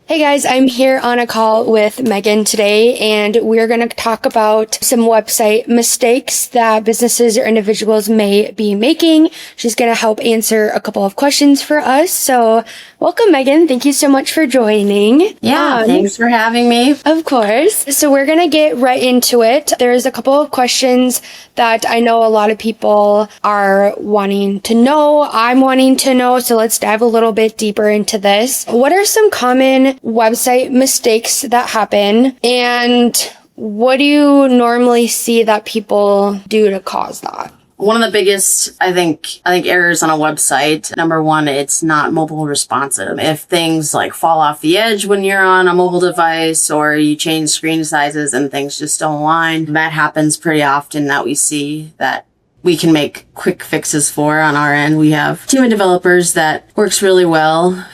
Hey guys, I'm here on a call with Megan today, and we're going to talk about some website mistakes that businesses or individuals may be making. She's going to help answer a couple of questions for us. So welcome, Megan. Thank you so much for joining. Thanks for having me. Of course. So we're going to get right into it. There's a couple of questions that I know a lot of people are wanting to know. I'm wanting to know. So let's dive a little bit deeper into this. What are some common website mistakes that happen, and what do you normally see that people do to cause that? One of the biggest, I think errors on a website, number one, it's not mobile responsive. If things like fall off the edge when you're on a mobile device, or you change screen sizes and things just don't align, that happens pretty often that we see that we can make quick fixes for on our end. We have a team of developers that works really well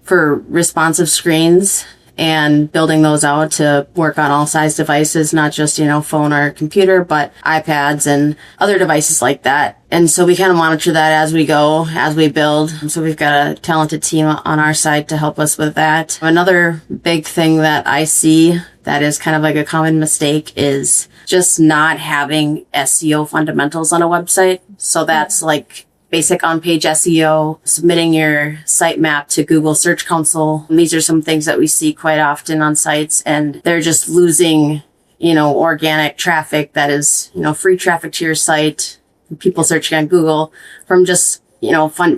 for responsive screens and building those out to work on all size devices, not just, phone or computer, but iPads and other devices like that. And so we kind of monitor that as we go, as we build. So we've got a talented team on our side to help us with that. Another big thing that I see that is kind of like a common mistake is just not having SEO fundamentals on a website. So that's like basic on-page SEO, submitting your sitemap to Google Search Console. These are some things that we see quite often on sites, and they're just losing, organic traffic that is, free traffic to your site, people searching on Google from just,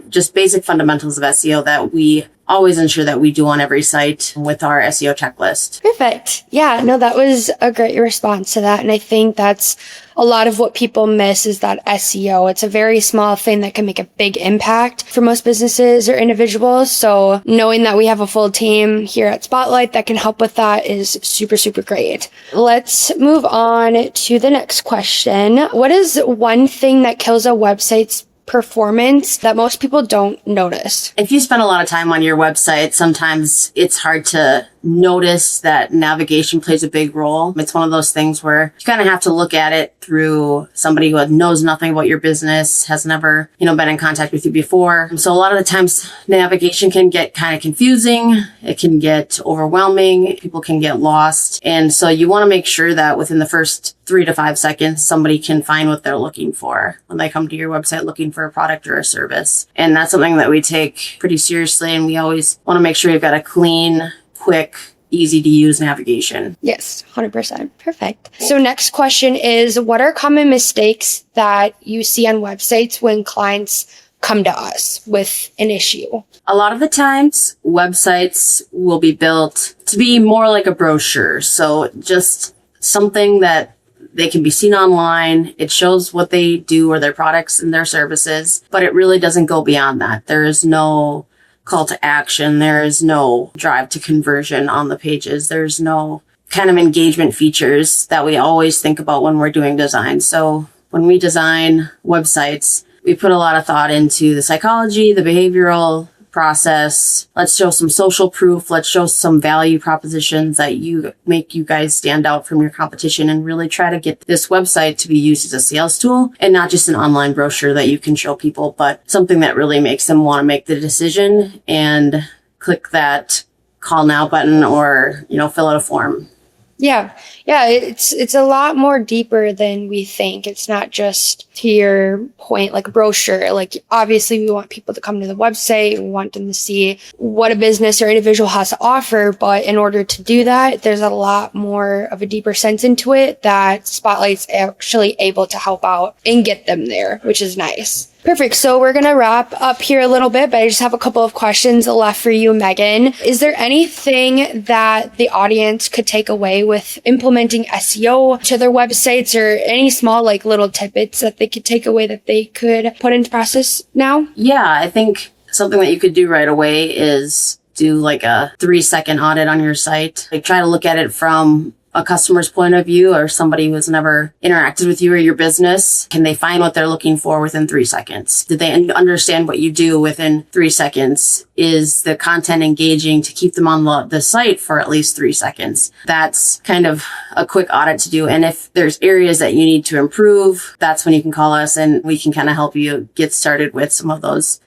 just basic fundamentals of SEO that we always ensure that we do on every site with our SEO checklist. Perfect. Yeah, no, that was a great response to that. And I think that's a lot of what people miss is that SEO. It's a very small thing that can make a big impact for most businesses or individuals. So knowing that we have a full team here at Spotlight that can help with that is super, super great. Let's move on to the next question. What is one thing that kills a website's performance that most people don't notice? If you spend a lot of time on your website, sometimes it's hard to notice that navigation plays a big role. It's one of those things where you kind of have to look at it through somebody who knows nothing about your business, has never, been in contact with you before. So a lot of the times navigation can get kind of confusing. It can get overwhelming. People can get lost. And so you want to make sure that within the first 3 to 5 seconds, somebody can find what they're looking for when they come to your website looking for a product or a service. And that's something that we take pretty seriously. And we always want to make sure you've got a clean, quick, easy to use navigation. Yes, 100%. Perfect. So next question is, what are common mistakes that you see on websites when clients come to us with an issue? A lot of the times, websites will be built to be more like a brochure. So just something that they can be seen online. It shows what they do or their products and their services, but it really doesn't go beyond that. There is no call to action. There is no drive to conversion on the pages. There's no kind of engagement features that we always think about when we're doing design. So when we design websites, we put a lot of thought into the psychology, the behavioral process. Let's show some social proof. Let's show some value propositions that make you guys stand out from your competition, and really try to get this website to be used as a sales tool and not just an online brochure that you can show people, but something that really makes them want to make the decision and click that call now button or, fill out a form. Yeah, it's a lot more deeper than we think. It's not just, to your point, like a brochure. Like, obviously we want people to come to the website. We want them to see what a business or individual has to offer. But in order to do that, there's a lot more of a deeper sense into it that Spotlight's actually able to help out and get them there, which is nice. Perfect. So we're going to wrap up here a little bit, but I just have a couple of questions left for you, Megan. Is there anything that the audience could take away with implementing SEO to their websites, or any small little tidbits that they could take away that they could put into process now? Yeah, I think something that you could do right away is do a 3-second audit on your site. Try to look at it from a customer's point of view or somebody who's never interacted with you or your business? Can they find what they're looking for within 3 seconds? Did they understand what you do within 3 seconds? Is the content engaging to keep them on the site for at least 3 seconds? That's kind of a quick audit to do. And if there's areas that you need to improve, that's when you can call us and we can kind of help you get started with some of those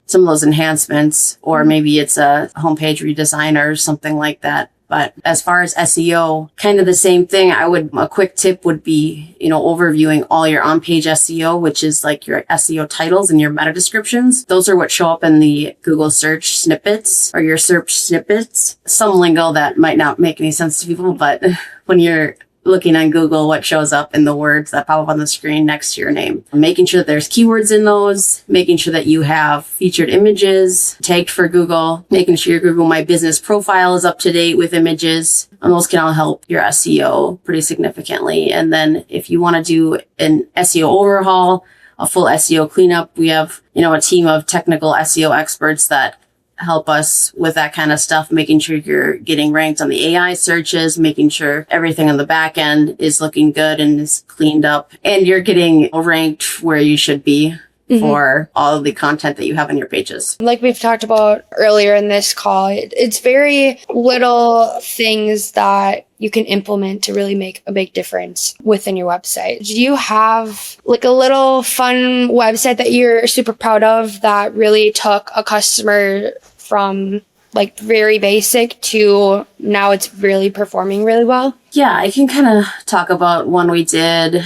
enhancements, or maybe it's a homepage redesign or something like that. But as far as SEO, kind of the same thing. A quick tip would be, overviewing all your on-page SEO, which is like your SEO titles and your meta descriptions. Those are what show up in the Google search snippets or your search snippets. Some lingo that might not make any sense to people, but when you're looking on Google, what shows up in the words that pop up on the screen next to your name. Making sure that there's keywords in those, making sure that you have featured images tagged for Google, making sure your Google My Business profile is up to date with images. And those can all help your SEO pretty significantly. And then if you want to do an SEO overhaul, a full SEO cleanup, we have, a team of technical SEO experts that help us with that kind of stuff, making sure you're getting ranked on the AI searches, making sure everything on the back end is looking good and is cleaned up, and you're getting ranked where you should be for all of the content that you have on your pages. Like we've talked about earlier in this call, it's very little things that you can implement to really make a big difference within your website. Do you have like a little fun website that you're super proud of that really took a customer from like very basic to now it's really performing really well? Yeah, I can kind of talk about one we did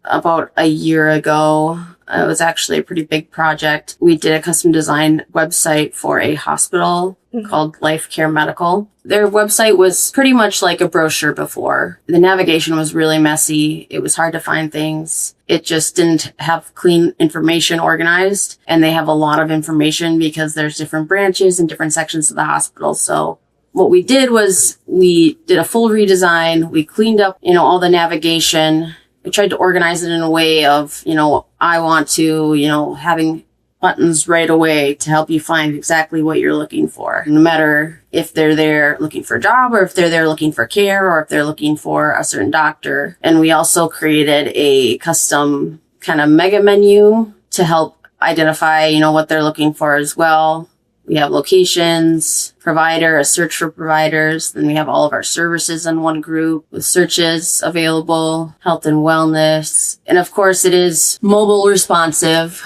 about a year ago. It was actually a pretty big project. We did a custom design website for a hospital called Life Care Medical. Their website was pretty much like a brochure before. The navigation was really messy. It was hard to find things. It just didn't have clean information organized. And they have a lot of information because there's different branches and different sections of the hospital. So what we did was we did a full redesign. We cleaned up, all the navigation. We tried to organize it in a way of, I want to, having buttons right away to help you find exactly what you're looking for. No matter if they're there looking for a job or if they're there looking for care or if they're looking for a certain doctor. And we also created a custom kind of mega menu to help identify, what they're looking for as well. We have locations, provider, a search for providers. Then we have all of our services in one group with searches available, health and wellness. And of course, it is mobile responsive.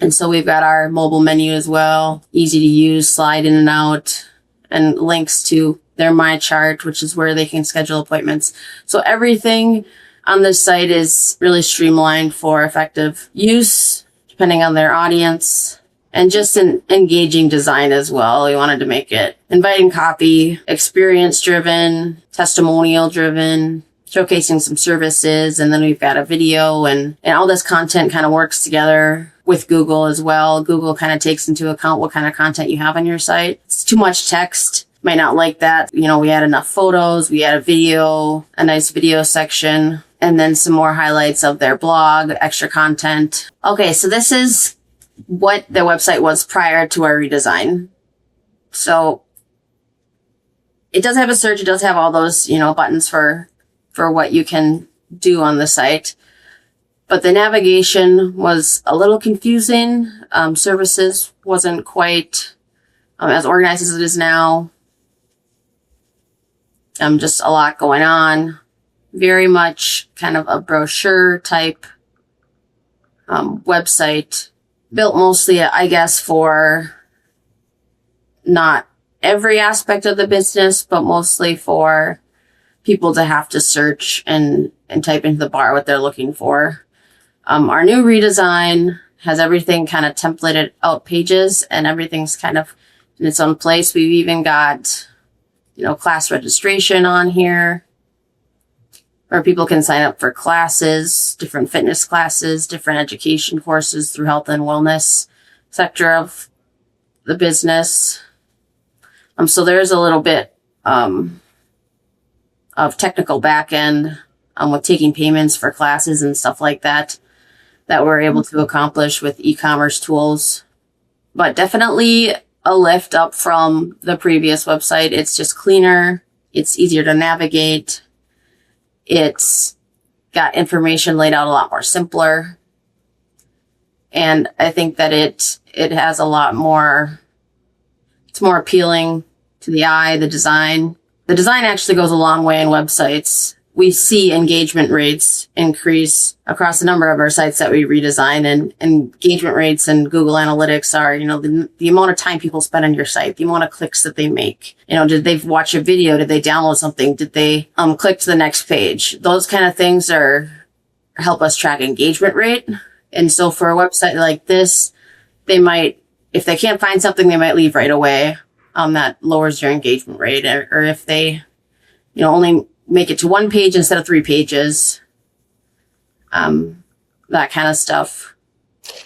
And so we've got our mobile menu as well, easy to use, slide in and out, and links to their My Chart, which is where they can schedule appointments. So everything on this site is really streamlined for effective use, depending on their audience. And just an engaging design as well. We wanted to make it inviting copy, experience driven, testimonial driven, showcasing some services. And then we've got a video and all this content kind of works together with Google as well. Google kind of takes into account what kind of content you have on your site. It's too much text. Might not like that. We had enough photos. We had a video, a nice video section, and then some more highlights of their blog, extra content. Okay, so this is what the website was prior to our redesign. So it does have a search. It does have all those, buttons for what you can do on the site. But the navigation was a little confusing. Services wasn't quite as organized as it is now. Just a lot going on. Very much kind of a brochure type website. Built mostly, I guess, for not every aspect of the business, but mostly for people to have to search and type into the bar what they're looking for. Our new redesign has everything kind of templated out pages and everything's kind of in its own place. We've even got, class registration on here, where people can sign up for classes, different fitness classes, different education courses through health and wellness sector of the business. So there's a little bit of technical back end with taking payments for classes and stuff like that we're able to accomplish with e-commerce tools. But definitely a lift up from the previous website. It's just cleaner. It's easier to navigate. It's got information laid out a lot more simpler. And I think that it has a lot more, it's more appealing to the eye, the design. The design actually goes a long way in websites. We see engagement rates increase across a number of our sites that we redesign, and engagement rates and Google Analytics are, the amount of time people spend on your site, the amount of clicks that they make. Did they watch a video? Did they download something? Did they click to the next page? Those kind of things help us track engagement rate. And so for a website like this, they might, if they can't find something, they might leave right away. That lowers your engagement rate. Or if they, only make it to one page instead of 3 pages, that kind of stuff.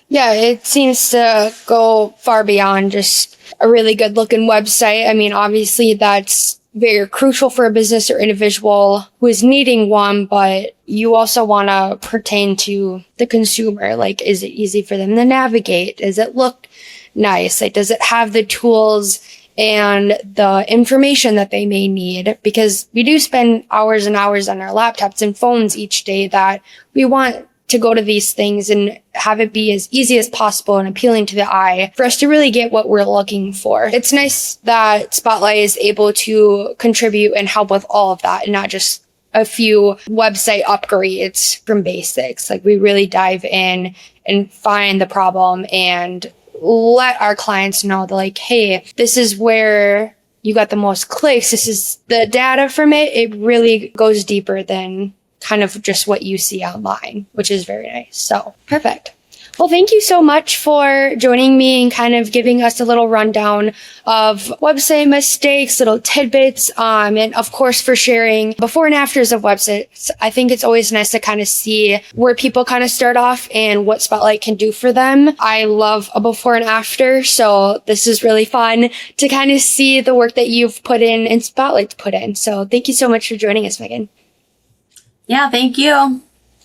Yeah, it seems to go far beyond just a really good looking website. I mean, obviously that's very crucial for a business or individual who is needing one, but you also want to pertain to the consumer. Like, is it easy for them to navigate? Does it look nice? Like, does it have the tools and the information that they may need? Because we do spend hours and hours on our laptops and phones each day, that we want to go to these things and have it be as easy as possible and appealing to the eye for us to really get what we're looking for. It's nice that Spotlight is able to contribute and help with all of that, and not just a few website upgrades from basics. Like, we really dive in and find the problem and let our clients know that, like, hey, this is where you got the most clicks. This is the data from it. It really goes deeper than kind of just what you see online, which is very nice. So perfect. Well, thank you so much for joining me and kind of giving us a little rundown of website mistakes, little tidbits, and of course for sharing before and afters of websites. I think it's always nice to kind of see where people kind of start off and what Spotlight can do for them. I love a before and after, so this is really fun to kind of see the work that you've put in and Spotlight's put in. So thank you so much for joining us, Megan. Yeah, thank you.